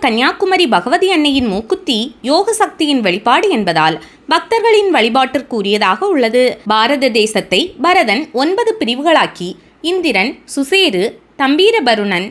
கன்னியாகுமரி பகவதி அன்னையின் மூக்குத்தி யோக சக்தியின் வெளிப்பாடு என்பதால் பக்தர்களின் வழிபாட்டிற்குரியதாக உள்ளது. பாரத தேசத்தை பரதன் 9 பிரிவுகளாக்கி இந்திரன், சுசேரு, தம்பீரபருணன்,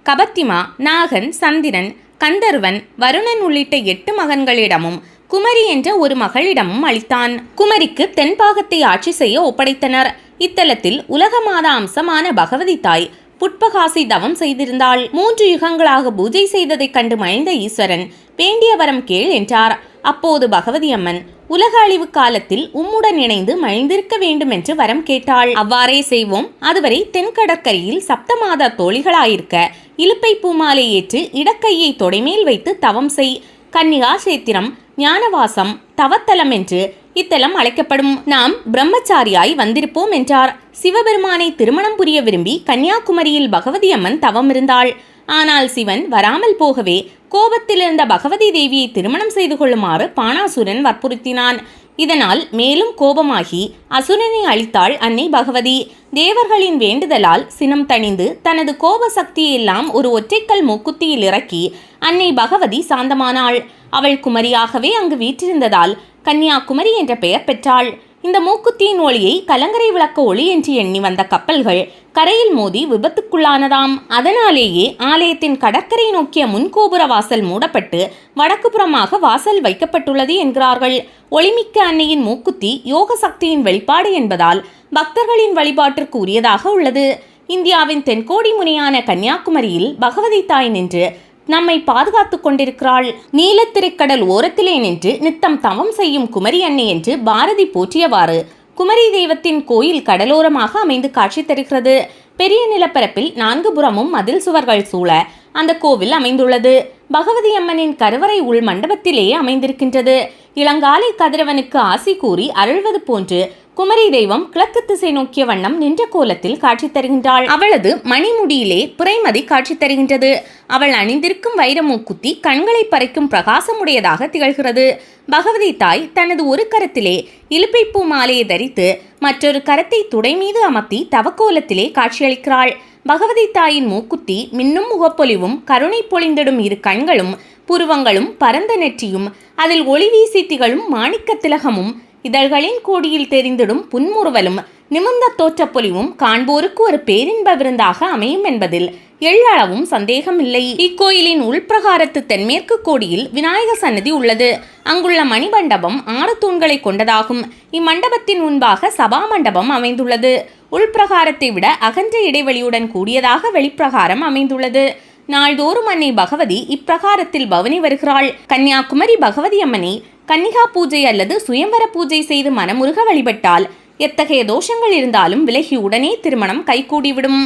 கபத்திமா, நாகன், சந்திரன், கந்தர்வன், வருணன் உள்ளிட்ட 8 மகன்களிடமும் குமரி என்ற ஒரு மகளிடமும் அளித்தான். குமரிக்கு தென்பாகத்தை ஆட்சி செய்ய ஒப்படைத்தனர். இத்தலத்தில் உலக மாதா அம்சமான பகவதி தாய் புட்பகாசி தவம் செய்திருந்தாள். 3 யுகங்களாக பூஜை செய்ததைக் கண்டு மகிழ்ந்த ஈஸ்வரன் வேண்டிய வரம் கேள் என்றார். அப்போது பகவதி அம்மன் உலக அழிவு காலத்தில் உம்முடன் இணைந்து மகிழ்ந்திருக்க வேண்டும் என்று வரம் கேட்டாள். அவ்வாறே செய்வோம். அதுவரை தென்கடற்கரையில் சப்தமாத தோழிகளாயிருக்க இலுப்பை பூமாலை ஏற்று இடக்கையை தொடைமேல் வைத்து தவம் செய். கன்னிகா சேத்திரம், ஞானவாசம், தவத்தலம் என்று இத்தலம் அழைக்கப்படும். நாம் பிரம்மச்சாரியாய் வந்திருப்போம் என்றார். சிவபெருமானை திருமணம் புரிய விரும்பி கன்னியாகுமரியில் பகவதி அம்மன் தவம் இருந்தாள். ஆனால் சிவன் வராமல் போகவே கோபத்தில் இருந்த பகவதி தேவியை திருமணம் செய்து கொள்ளுமாறு பானாசுரன் வற்புறுத்தினான். இதனால் மேலும் கோபமாகி அசுரனை அழித்தாள் அன்னை பகவதி. தேவர்களின் வேண்டுதலால் சினம் தணிந்து தனது கோப சக்தியெல்லாம் ஒரு ஒற்றைக்கல் மூக்குத்தியில் இறக்கி அன்னை பகவதி சாந்தமானாள். அவள் குமரியாகவே அங்கு வீற்றிருந்ததால் கன்னியாகுமரி என்ற பெயர் பெற்றாள். இந்த மூக்குத்தியின் ஒளியை கலங்கரை விளக்க ஒளி என்று எண்ணி வந்த கப்பல்கள் கரையில் மோதி விபத்துக்குள்ளானதாம். அதனாலேயே ஆலயத்தின் கடற்கரை நோக்கிய முன்கோபுர வாசல் மூடப்பட்டு வடக்கு புறமாக வாசல் வைக்கப்பட்டுள்ளது என்கிறார்கள். ஒளிமிக்க அன்னையின் மூக்குத்தி யோக சக்தியின் வெளிப்பாடு என்பதால் பக்தர்களின் வழிபாட்டிற்கு உரியதாக உள்ளது. இந்தியாவின் தென்கோடி முனையான கன்னியாகுமரியில் பகவதி தாய் நின்று நம்மை பாதுகாத்து கொண்டிருக்கிறாள். நீலத்திரைக்கடல் ஓரத்திலே நின்று நித்தம் தவம் செய்யும் குமரி அன்னை என்று பாரதி போற்றியவாறு குமரி தெய்வத்தின் கோயில் கடலோரமாக அமைந்து காட்சி தருகிறது. பெரிய நிலப்பரப்பில் 4 புறமும் மதில் சுவர்கள் சூழ அந்த கோவில் அமைந்துள்ளது. பகவதி அம்மனின் கருவறை உள் மண்டபத்திலேயே அமைந்திருக்கின்றது. இளங்காலை கதிரவனுக்கு ஆசி கூறி அருள்வது போன்று குமரி தெய்வம் கிழக்கு திசை நோக்கிய வண்ணம் நின்ற கோலத்தில் காட்சி தருகின்றாள். அவளது மணிமுடியிலே புரைமதி காட்சி தருகின்றது. அவள் அணிந்திருக்கும் வைரமூக்குத்தி கண்களை பறிக்கும் பிரகாசமுடையதாக திகழ்கிறது. பகவதி தாய் தனது ஒரு கரத்திலே இலுப்பைப்பூ மாலையை தரித்து மற்றொரு கரத்தை துடை மீது அமர்த்தி தவக்கோலத்திலே காட்சியளிக்கிறாள். பகவதி தாயின் மூக்குத்தி மின்னும் முகப்பொலிவும் கருணை பொழிந்திடும் 2 கண்களும் புருவங்களும் பரந்த நெற்றியும் அதில் ஒளி வீசி திகழும் மாணிக்க திலகமும் இதழ்களின் கோடியில் தெரிந்திடும் புன்முறுவலும் நிமிர்ந்த தோற்றப்பொலிவும் காண்போருக்கு ஒரு பேரின்ப விருந்தாக அமையும் என்பதில் எள்ளளவும் சந்தேகமில்லை. இக்கோயிலின் உள்பிரகாரத்து தென்மேற்கு கோடியில் விநாயகர் சன்னதி உள்ளது. அங்குள்ள மணிமண்டபம் 6 தூண்களை கொண்டதாகும். இம்மண்டபத்தின் முன்பாக சபா மண்டபம் அமைந்துள்ளது. உள்பிரகாரத்தை விட அகன்ற இடைவெளியுடன் கூடியதாக வெளிப்பிரகாரம் அமைந்துள்ளது. நாள்தோறும் அன்னை பகவதி இப்பிரகாரத்தில் பவனி வருகிறாள். கன்னியாகுமரி பகவதி அம்மனை கன்னிகா பூஜை அல்லது சுயம்பர பூஜை செய்து மனமுருக வழிபட்டால் எத்தகைய தோஷங்கள் இருந்தாலும் விலகி உடனே திருமணம் கைகூடிவிடும்.